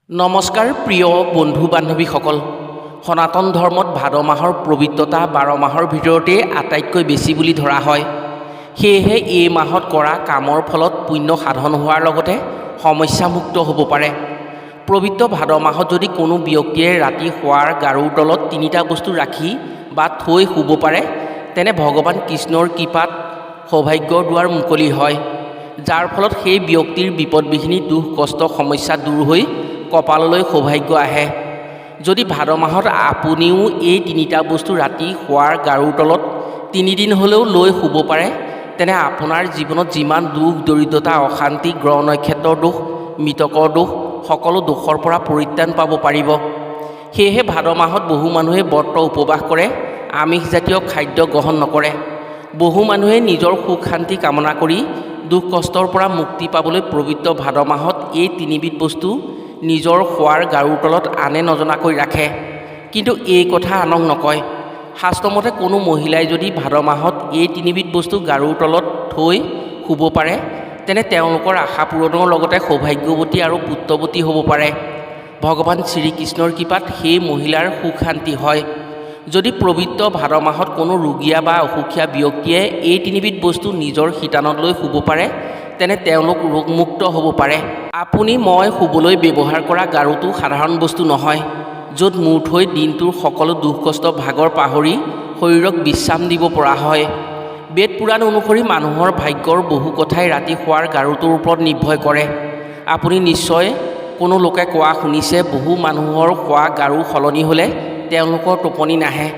নমস্কাৰ প্ৰিয় বন্ধু বান্ধৱীসকল। সনাতন ধৰ্মত ভাদ মাহৰ পবিত্ৰতা 12 মাহৰ ভিতৰতে আটাইতকৈ বেছি বুলি ধৰা হয়। সেয়েহে এই মাহত কৰা কামৰ ফলত পুণ্য সাধন হোৱাৰ লগতে সমস্যামুক্ত হ'ব পাৰে। পবিত্ৰ ভাদ মাহত যদি কোনো ব্যক্তিয়ে ৰাতি শোৱাৰ গাৰুৰ তলত 3টা বস্তু ৰাখি বা থৈ শুব পাৰে, তেনে ভগৱান কৃষ্ণৰ কৃপাত সৌভাগ্যৰ দুৱাৰ মুকলি হয়, যাৰ ফলত সেই ব্যক্তিৰ বিপদবিঘিনি দুখ কষ্ট সমস্যা দূৰ হৈ কপাললৈ সৌভাগ্য আহে। যদি ভাদ মাহত আপুনিও এই 3টা বস্তু ৰাতি শোৱাৰ গাৰুৰ তলত 3 দিন হ'লেও লৈ শুব পাৰে, তেনে আপোনাৰ জীৱনত যিমান দুখ দৰিদ্ৰতা অশান্তি গ্ৰহ নক্ষত্ৰৰ দোষ মৃতকৰ দোষ সকলো দোষৰ পৰা পৰিত্ৰাণ পাব পাৰিব। সেয়েহে ভাদ মাহত বহু মানুহে ব্ৰত উপবাস কৰে, আমিষজাতীয় খাদ্য গ্ৰহণ নকৰে। বহু মানুহে নিজৰ সুখ শান্তি কামনা কৰি দুখ কষ্টৰ পৰা মুক্তি পাবলৈ পবিত্ৰ ভাদ মাহত এই 3বিধ বস্তু নিজৰ শোৱাৰ গাৰুৰ তলত আনে নজনাকৈ ৰাখে, কিন্তু এই কথা আনক নকয়। শাস্ত্ৰমতে কোনো মহিলাই যদি ভাদ মাহত এই 3বিধ বস্তু গাৰুৰ তলত থৈ শুব পাৰে, তেনে তেওঁলোকৰ আশা পূৰণৰ লগতে সৌভাগ্যৱতী আৰু পুত্ৰৱতী হ'ব পাৰে। ভগৱান শ্ৰীকৃষ্ণৰ কৃপাত সেই মহিলাৰ সুখ শান্তি হয়। যদি পবিত্ৰ ভাদ মাহত কোনো ৰোগীয়া বা অসুখীয়া ব্যক্তিয়ে এই 3বিধ বস্তু নিজৰ শিতানত লৈ শুব পাৰে, তেনে তেওঁলোক ৰোগমুক্ত হ'ব পাৰে। আপুনি মই শুবলৈ ব্যৱহাৰ কৰা গাৰুটো সাধাৰণ বস্তু নহয়, য'ত মূৰ থৈ দিনটোৰ সকলো দুখ কষ্ট ভাগৰ পাহৰি শৰীৰক বিশ্ৰাম দিব পৰা হয়। বেদ পুৰাণ অনুসৰি মানুহৰ ভাগ্যৰ বহু কথাই ৰাতি শোৱাৰ গাৰুটোৰ ওপৰত নিৰ্ভৰ কৰে। আপুনি নিশ্চয় কোনো লোকে কোৱা শুনিছে, বহু মানুহৰ শোৱা গাৰু সলনি হ'লে তেওঁলোকৰ টোপনি নাহে।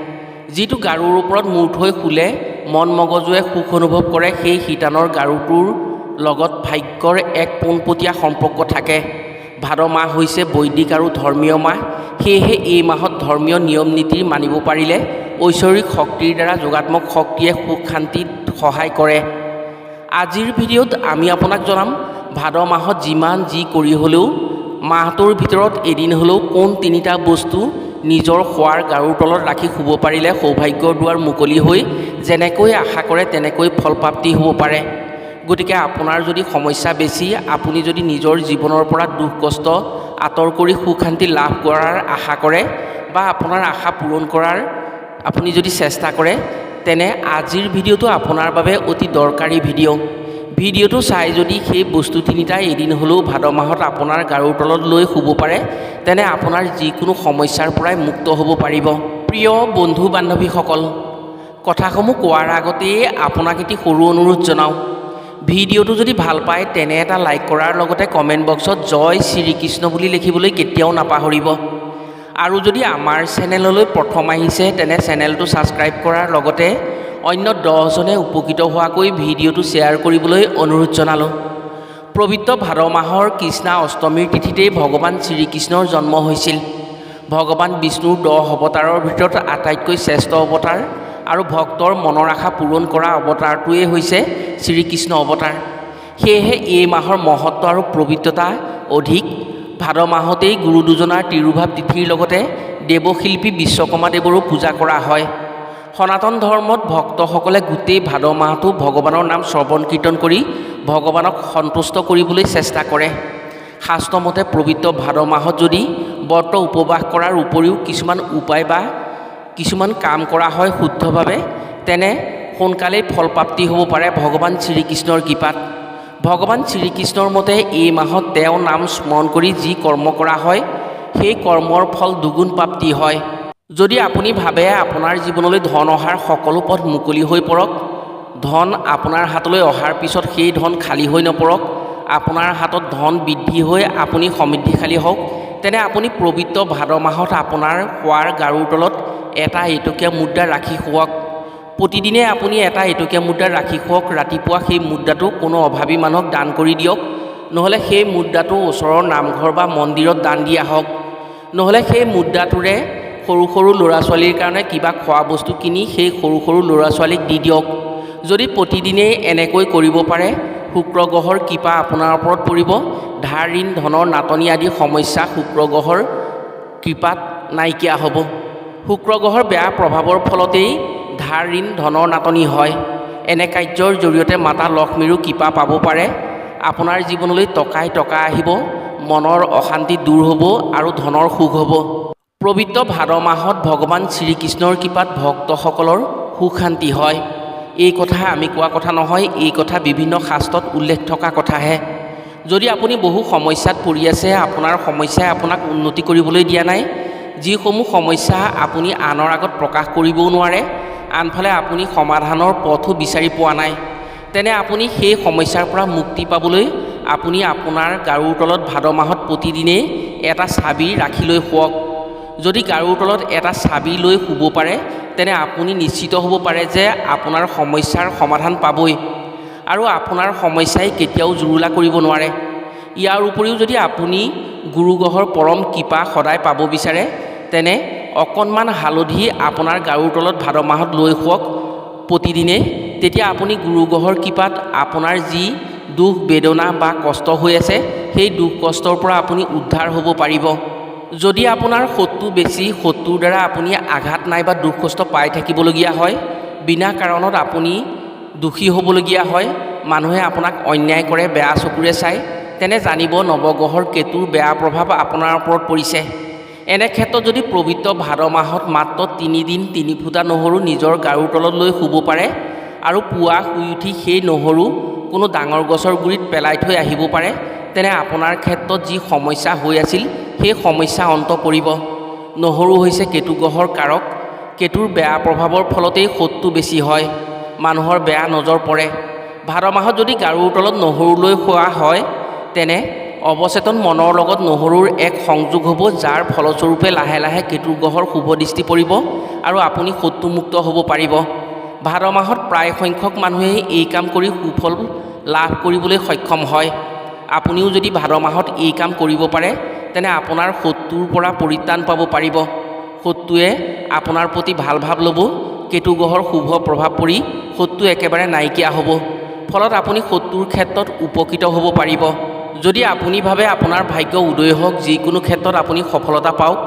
যিটো গাৰুৰ ওপৰত মূৰ থৈ শুলে মন মগজুৱে সুখ অনুভৱ কৰে, সেই শিতানৰ গাৰুটোৰ লগত ভাগ্যৰ এক পোনপটীয়া সম্পৰ্ক থাকে। ভাদ মাহ হৈছে বৈদিক আৰু ধৰ্মীয় মাহ। সেয়েহে এই মাহত ধৰ্মীয় নিয়ম নীতি মানিব পাৰিলে ঐশ্বৰিক শক্তিৰ দ্বাৰা যোগাত্মক শক্তিয়ে সুখ শান্তিত সহায় কৰে। আজিৰ ভিডিঅ'ত আমি আপোনাক জনাম, ভাদ মাহত যিমান যি কৰি হ'লেও মাহটোৰ ভিতৰত এদিন হ'লেও কোন 3টা বস্তু নিজৰ শোৱাৰ গাৰুৰ তলত ৰাখি শুব পাৰিলে সৌভাগ্যৰ দুৱাৰ মুকলি হৈ যেনেকৈ আশা কৰে তেনেকৈ ফলপ্ৰাপ্তি হ'ব পাৰে। গতিকে আপোনাৰ যদি সমস্যা বেছি, আপুনি যদি নিজৰ জীৱনৰ পৰা দুখ কষ্ট আঁতৰ কৰি সুখ শান্তি লাভ কৰাৰ আশা কৰে বা আপোনাৰ আশা পূৰণ কৰাৰ আপুনি যদি চেষ্টা কৰে, তেনে আজিৰ ভিডিঅ'টো আপোনাৰ বাবে অতি দৰকাৰী ভিডিঅ'। ভিডিঅ'টো চাই যদি সেই বস্তু 3টা এদিন হ'লেও ভাদ মাহত আপোনাৰ গাৰুৰ তলত লৈ শুব পাৰে, তেনে আপোনাৰ যিকোনো সমস্যাৰ পৰাই মুক্ত হ'ব পাৰিব। প্ৰিয় বন্ধু বান্ধৱীসকল, কথাসমূহ কোৱাৰ আগতেই আপোনাক এটি সৰু অনুৰোধ জনাওঁ। ভিডিঅ'টো যদি ভাল পায় তেনে এটা লাইক কৰাৰ লগতে কমেণ্ট বক্সত জয় শ্ৰীকৃষ্ণ বুলি লিখিবলৈ কেতিয়াও নাপাহৰিব। আৰু যদি আমাৰ চেনেললৈ প্ৰথম আহিছে, তেনে চেনেলটো ছাবস্ক্ৰাইব কৰাৰ লগতে অন্য 10জনে উপকৃত হোৱাকৈ ভিডিঅ'টো শ্বেয়াৰ কৰিবলৈ অনুৰোধ জনালোঁ। পবিত্ৰ ভাদ মাহৰ কৃষ্ণা অষ্টমীৰ তিথিতেই ভগৱান শ্ৰীকৃষ্ণৰ জন্ম হৈছিল। ভগৱান বিষ্ণুৰ 10 অৱতাৰৰ ভিতৰত আটাইতকৈ শ্ৰেষ্ঠ অৱতাৰ আৰু ভক্তৰ মনৰ আশা পূৰণ কৰা অৱতাৰটোৱেই হৈছে শ্ৰীকৃষ্ণ অৱতাৰ। সেয়েহে এই মাহৰ মহত্ব আৰু পবিত্ৰতা অধিক। ভাদ মাহতেই গুৰু দুজনাৰ তিৰুভাৱ তিথিৰ লগতে দেৱশিল্পী বিশ্বকৰ্মা দেৱৰো পূজা কৰা হয়। সনাতন ধৰ্মত ভক্তসকলে গোটেই ভাদ মাহটো ভগৱানৰ নাম শ্ৰৱণ কীৰ্তন কৰি ভগৱানক সন্তুষ্ট কৰিবলৈ চেষ্টা কৰে। শাস্ত্ৰমতে পবিত্ৰ ভাদ মাহত যদি ব্ৰত উপবাস কৰাৰ উপৰিও কিছুমান উপায় বা কিছুমান কাম কৰা হয় শুদ্ধভাৱে, তেনে সোনকালেই ফলপ্ৰাপ্তি হ'ব পাৰে ভগৱান শ্ৰীকৃষ্ণৰ কৃপাত। ভগৱান শ্ৰীকৃষ্ণৰ মতে এই মাহত তেওঁৰ নাম স্মৰণ কৰি যি কৰ্ম কৰা হয়, সেই কৰ্মৰ ফল দুগুণ প্ৰাপ্তি হয়। যদি আপুনি ভাবে আপোনাৰ জীৱনলৈ ধন অহাৰ সকলো পথ মুকলি হৈ পৰক, ধন আপোনাৰ হাতলৈ অহাৰ পিছত সেই ধন খালী হৈ নপৰক, আপোনাৰ হাতত ধন বৃদ্ধি হৈ আপুনি সমৃদ্ধিশালী হওক, তেনে আপুনি পবিত্ৰ ভাদ মাহত আপোনাৰ শোৱাৰ গাৰুৰ তলত এটা এটকীয়া মুদ্ৰা ৰাখি শুৱক। প্ৰতিদিনে আপুনি এটা এটকীয়া মুদ্ৰা ৰাখি শুৱক। ৰাতিপুৱা সেই মুদ্ৰাটো কোনো অভাৱী মানুহক দান কৰি দিয়ক, নহ'লে সেই মুদ্ৰাটো ওচৰৰ নামঘৰ বা মন্দিৰত দান দি আহক, নহ'লে সেই মুদ্ৰাটোৰে সৰু সৰু ল'ৰা ছোৱালীৰ কাৰণে কিবা খোৱা বস্তু কিনি সেই সৰু সৰু ল'ৰা ছোৱালীক দি দিয়ক। যদি প্ৰতিদিনেই এনেকৈ কৰিব পাৰে, শুক্ৰ গ্ৰহৰ কৃপা আপোনাৰ ওপৰত পৰিব। ধাৰ ঋণ ধনৰ নাটনি আদি সমস্যা শুক্ৰ গ্ৰহৰ কৃপাত নাইকিয়া হ'ব। শুক্ৰ গ্ৰহৰ বেয়া প্ৰভাৱৰ ফলতেই ধাৰ ঋণ ধনৰ নাটনি হয়। এনে কাৰ্যৰ জৰিয়তে মাতা লক্ষ্মীৰো কৃপা পাব পাৰে। আপোনাৰ জীৱনলৈ টকাই টকা আহিব, মনৰ অশান্তি দূৰ হ'ব আৰু ধনৰ সুখ হ'ব। পবিত্ৰ ভাদ মাহত ভগৱান শ্ৰীকৃষ্ণৰ কৃপাত ভক্তসকলৰ সুখ শান্তি হয়। এই কথা আমি কোৱা কথা নহয়, এই কথা বিভিন্ন শাস্ত্ৰত উল্লেখ থকা কথাহে। যদি আপুনি বহু সমস্যাত পৰি আছে, আপোনাৰ সমস্যাই আপোনাক উন্নতি কৰিবলৈ দিয়া নাই, যিসমূহ সমস্যা আপুনি আনৰ আগত প্ৰকাশ কৰিবও নোৱাৰে, আনফালে আপুনি সমাধানৰ পথো বিচাৰি পোৱা নাই, তেনে আপুনি সেই সমস্যাৰ পৰা মুক্তি পাবলৈ আপুনি আপোনাৰ গাৰুৰ তলত ভাদ মাহত প্ৰতিদিনেই এটা চাবি ৰাখি লৈ শুৱক। যদি গাৰুৰ তলত এটা চাবি লৈ শুব পাৰে, তেনে আপুনি নিশ্চিত হ'ব পাৰে যে আপোনাৰ সমস্যাৰ সমাধান পাবই আৰু আপোনাৰ সমস্যাই কেতিয়াও জুৰুলা কৰিব নোৱাৰে। ইয়াৰ উপৰিও যদি আপুনি গুৰু গ্ৰহৰ পৰম কৃপা সদায় পাব বিচাৰে, তেনে অকণমান হালধি আপোনাৰ গাৰুৰ তলত ভাদ মাহত লৈ শুৱক প্ৰতিদিনে। তেতিয়া আপুনি গুৰু গ্ৰহৰ কৃপাত আপোনাৰ যি দুখ বেদনা বা কষ্ট হৈ আছে, সেই দুখ কষ্টৰ পৰা আপুনি উদ্ধাৰ হ'ব পাৰিব। যদি আপোনাৰ শত্ৰু বেছি, শত্ৰুৰ দ্বাৰা আপুনি আঘাত নাইবা দুখ কষ্ট পাই থাকিবলগীয়া হয়, বিনা কাৰণত আপুনি দোষী হ'বলগীয়া হয়, মানুহে আপোনাক অন্যায় কৰে, বেয়া চকুৰে চায়, তেনে জানিব নৱগ্ৰহৰ কেতুৰ বেয়া প্ৰভাৱ আপোনাৰ ওপৰত পৰিছে। এনে ক্ষেত্ৰত যদি পবিত্ৰ ভাদ মাহত মাত্ৰ 3 দিন 3 ফুটা নহৰু নিজৰ গাৰুৰ তলত লৈ শুব পাৰে আৰু পুৱা শুই উঠি সেই নহৰু কোনো ডাঙৰ গছৰ গুৰিত পেলাই থৈ আহিব পাৰে, তেনে আপোনাৰ ক্ষেত্ৰত যি সমস্যা হৈ আছিল সেই সমস্যা অন্ত পৰিব। নহৰু হৈছে কেতু গ্ৰহৰ কাৰক। কেতুৰ বেয়া প্ৰভাৱৰ ফলতেই শত্ৰু বেছি হয়, মানুহৰ বেয়া নজৰ পৰে। ভাদ মাহত যদি গাৰুৰ তলত নহৰু লৈ শুৱা হয়, তেনে অৱচেতন মনৰ লগত নহৰুৰ এক সংযোগ হ'ব, যাৰ ফলস্বৰূপে লাহে লাহে কেতু গ্ৰহৰ শুভ দৃষ্টি পৰিব আৰু আপুনি শত্ৰুমুক্ত হ'ব পাৰিব। ভাদ মাহত প্ৰায় সংখ্যক মানুহেই এই কাম কৰি সুফল লাভ কৰিবলৈ সক্ষম হয়। আপুনিও যদি ভাদ মাহত এই কাম কৰিব পাৰে, তেনে আপোনাৰ শত্ৰুৰ পৰা পৰিত্ৰাণ পাব পাৰিব। শত্ৰুৱে আপোনাৰ প্ৰতি ভাল ভাৱ ল'ব, কেতু গ্ৰহৰ শুভ প্ৰভাৱ পৰি শত্ৰু একেবাৰে নাইকিয়া হ'ব, ফলত আপুনি শত্ৰুৰ ক্ষেত্ৰত উপকৃত হ'ব পাৰিব। যদি আপুনি ভাবে আপোনাৰ ভাগ্য উদয় হওক, যিকোনো ক্ষেত্ৰত আপুনি সফলতা পাওক,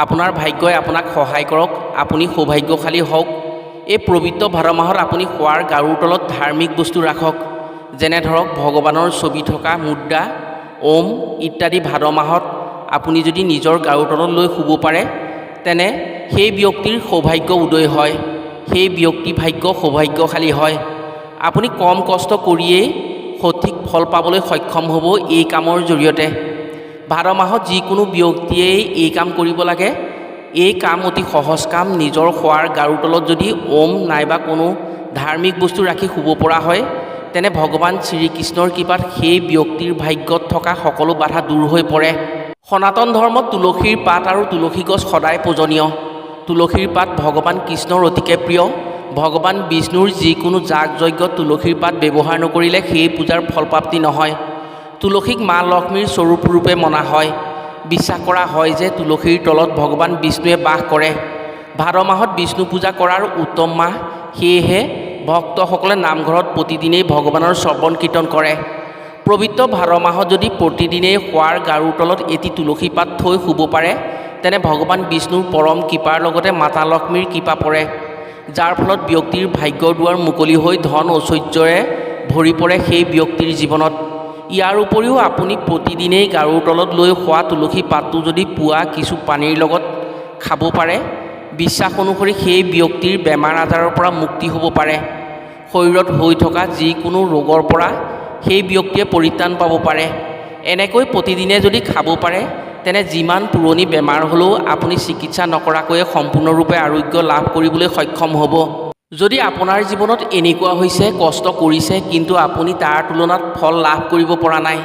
আপোনাৰ ভাগ্যই আপোনাক সহায় কৰক, আপুনি সৌভাগ্যশালী হওক, এই পবিত্ৰ ভাদ মাহত আপুনি শোৱাৰ গাৰুৰ তলত ধাৰ্মিক বস্তু ৰাখক, যেনে ধৰক ভগৱানৰ ছবি থকা মুদ্ৰা, ওম ইত্যাদি। ভাদ মাহত আপুনি যদি নিজৰ গাৰুৰ তলত লৈ শুব পাৰে, তেনে সেই ব্যক্তিৰ সৌভাগ্য উদয় হয়, সেই ব্যক্তি ভাগ্য সৌভাগ্যশালী হয়। আপুনি কম কষ্ট কৰিয়েই সঠিক ফল পাবলৈ সক্ষম হ'ব এই কামৰ জৰিয়তে। ভাদ মাহত যিকোনো ব্যক্তিয়েই এই কাম কৰিব লাগে। এই কাম অতি সহজ কাম। নিজৰ শোৱাৰ গাৰুৰ তলত যদি ওম নাইবা কোনো ধাৰ্মিক বস্তু ৰাখি শুব পৰা হয়, তেনে ভগৱান শ্ৰীকৃষ্ণৰ কৃপাত সেই ব্যক্তিৰ ভাগ্যত থকা সকলো বাধা দূৰ হৈ পৰে। সনাতন ধৰ্মত তুলসীৰ পাত আৰু তুলসী গছ সদায় পূজনীয়। তুলসীৰ পাত ভগৱান কৃষ্ণৰ অতিকে প্ৰিয়। ভগৱান বিষ্ণুৰ যিকোনো যাগ যজ্ঞত তুলসীৰ পাত ব্যৱহাৰ নকৰিলে সেই পূজাৰ ফলপ্ৰাপ্তি নহয়। তুলসীক মা লক্ষ্মীৰ স্বৰূপৰূপে মনা হয়। বিশ্বাস কৰা হয় যে তুলসীৰ তলত ভগৱান বিষ্ণুৱে বাস কৰে। ভাদ মাহত বিষ্ণু পূজা কৰাৰ উত্তম মাহ, সেয়েহে ভক্তসকলে নামঘৰত প্ৰতিদিনেই ভগৱানৰ শ্ৰৱণ কীৰ্তন কৰে। পবিত্ৰ ভাদ মাহত যদি প্ৰতিদিনেই শোৱাৰ গাৰুৰ তলত এটি তুলসী পাত থৈ শুব পাৰে, তেনে ভগৱান বিষ্ণুৰ পৰম কৃপাৰ লগতে মাতা লক্ষ্মীৰ কৃপা পৰে, যাৰ ফলত ব্যক্তিৰ ভাগ্যৰ দুৱাৰ মুকলি হৈ ধন ঐশ্বৰ্যৰে ভৰি পৰে সেই ব্যক্তিৰ জীৱনত। ইয়াৰ উপৰিও আপুনি প্ৰতিদিনেই গাৰুৰ তলত লৈ শোৱা তুলসী পাতটো যদি পুৱা কিছু পানীৰ লগত খাব পাৰে, বিশ্বাস অনুসৰি সেই ব্যক্তিৰ বেমাৰ আজাৰৰ পৰা মুক্তি হ'ব পাৰে। শৰীৰত হৈ থকা যিকোনো ৰোগৰ পৰা সেই ব্যক্তিয়ে পৰিত্ৰাণ পাব পাৰে। এনেকৈ প্ৰতিদিনে যদি খাব পাৰে, তেনে যিমান পুৰণি বেমাৰ হ'লেও আপুনি চিকিৎসা নকৰাকৈয়ে সম্পূৰ্ণৰূপে আৰোগ্য লাভ কৰিবলৈ সক্ষম হ'ব। যদি আপোনাৰ জীৱনত এনেকুৱা হৈছে, কষ্ট কৰিছে কিন্তু আপুনি তাৰ তুলনাত ফল লাভ কৰিব পৰা নাই,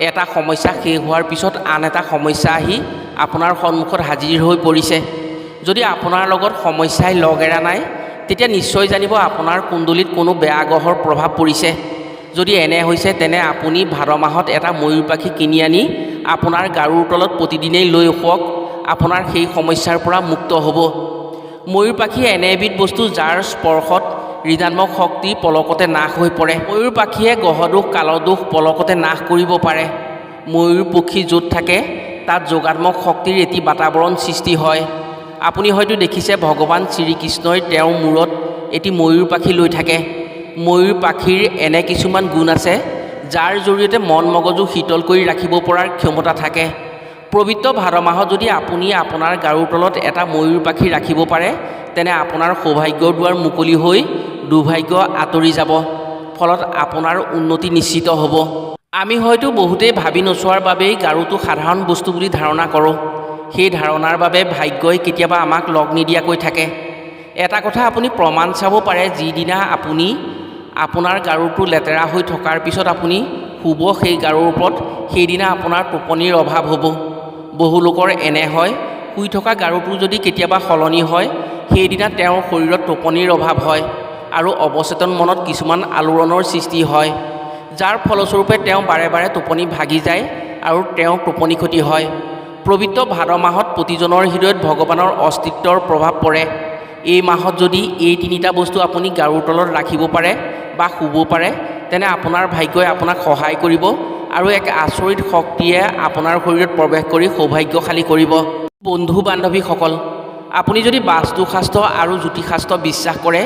এটা সমস্যা শেষ হোৱাৰ পিছত আন এটা সমস্যা আহি আপোনাৰ সন্মুখত হাজিৰ হৈ পৰিছে, যদি আপোনাৰ লগত সমস্যাই লগ এৰা নাই, তেতিয়া নিশ্চয় জানিব আপোনাৰ কুণ্ডলীত কোনো বেয়া গ্ৰহৰ প্ৰভাৱ পৰিছে। যদি এনে হৈছে, তেনে আপুনি ভাদ মাহত এটা ময়ূৰ পাখি কিনি আনি আপোনাৰ গাৰুৰ তলত প্ৰতিদিনেই লৈ শুৱক, আপোনাৰ সেই সমস্যাৰ পৰা মুক্ত হ'ব। ময়ূৰ পাখি এনে এবিধ বস্তু যাৰ স্পৰ্শত ঋণাত্মক শক্তি পলকতে নাশ হৈ পৰে। ময়ূৰ পাখিয়ে গ্ৰহদোষ কালদোষ পলকতে নাশ কৰিব পাৰে। ময়ূৰ পক্ষী য'ত থাকে তাত যোগাত্মক শক্তিৰ এটি বাতাৱৰণ সৃষ্টি হয়। আপুনি হয়তো দেখিছে ভগৱান শ্ৰীকৃষ্ণই তেওঁৰ মূৰত এটি ময়ূৰ পাখি লৈ থাকে। ময়ূৰ পাখিৰ এনে কিছুমান গুণ আছে যাৰ জৰিয়তে মন মগজু শীতল কৰি ৰাখিব পৰাৰ ক্ষমতা থাকে। পবিত্ৰ ভাদ মাহত যদি আপুনি আপোনাৰ গাৰুৰ তলত এটা ময়ূৰ পাখি ৰাখিব পাৰে, তেনে আপোনাৰ সৌভাগ্যৰ দুৱাৰ মুকলি হৈ দুৰ্ভাগ্য আঁতৰি যাব। ফলত আপোনাৰ উন্নতি নিশ্চিত হ'ব। আমি হয়তো বহুতেই ভাবি নোচোৱাৰ বাবেই গাৰুটো সাধাৰণ বস্তু বুলি ধাৰণা কৰোঁ। সেই ধাৰণাৰ বাবে ভাগ্যই কেতিয়াবা আমাক লগ নিদিয়াকৈ থাকে। এটা কথা আপুনি প্ৰমাণ চাব পাৰে, যিদিনা আপুনি আপোনাৰ গাৰুটো লেতেৰা হৈ থকাৰ পিছত আপুনি শুব সেই গাৰুৰ ওপৰত, সেইদিনা আপোনাৰ টোপনিৰ অভাৱ হ'ব। বহু লোকৰ এনে হয়, শুই থকা গাৰুটো যদি কেতিয়াবা সলনি হয়, সেইদিনা তেওঁৰ শৰীৰত টোপনিৰ অভাৱ হয় আৰু অৱচেতন মনত কিছুমান আলোড়নৰ সৃষ্টি হয়, যাৰ ফলস্বৰূপে তেওঁ বাৰে বাৰে টোপনি ভাগি যায় আৰু তেওঁৰ টোপনি ক্ষতি হয়। পবিত্ৰ ভাদ মাহত প্ৰতিজনৰ হৃদয়ত ভগৱানৰ অস্তিত্বৰ প্ৰভাৱ পৰে। এই মাহত যদি এই তিনিটা বস্তু আপুনি গাৰুৰ তলত ৰাখিব পাৰে বা শুব পাৰে, তেনে আপোনাৰ ভাগ্যই আপোনাক সহায় কৰিব আৰু এক আচৰিত শক্তিয়ে আপোনাৰ শৰীৰত প্ৰৱেশ কৰি সৌভাগ্যশালী কৰিব। বন্ধু বান্ধৱীসকল, আপুনি যদি বাস্তুশাস্ত্ৰ আৰু জ্যোতিষশাস্ত্ৰ বিশ্বাস কৰে,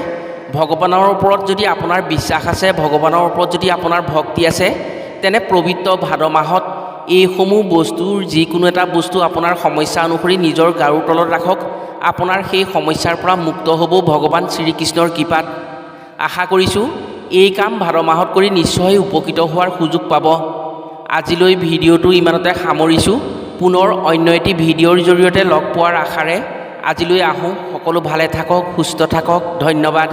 ভগৱানৰ ওপৰত যদি আপোনাৰ বিশ্বাস আছে, ভগৱানৰ ওপৰত যদি আপোনাৰ ভক্তি আছে, তেনে পবিত্ৰ ভাদ মাহত এইসমূহ বস্তুৰ যিকোনো এটা বস্তু আপোনাৰ সমস্যা অনুসৰি নিজৰ গাৰুৰ তলত ৰাখক। আপোনাৰ সেই সমস্যাৰ পৰা মুক্ত হ'ব ভগৱান শ্ৰীকৃষ্ণৰ কৃপাত। আশা কৰিছোঁ এই কাম ভাদ মাহত কৰি নিশ্চয় উপকৃত হোৱাৰ সুযোগ পাব। আজিলৈ ভিডিঅ'টো ইমানতে সামৰিছোঁ। পুনৰ অন্য এটি ভিডিঅ'ৰ জৰিয়তে লগ পোৱাৰ আশাৰে আজিলৈ আহোঁ। সকলো ভালে থাকক, সুস্থ থাকক। ধন্যবাদ।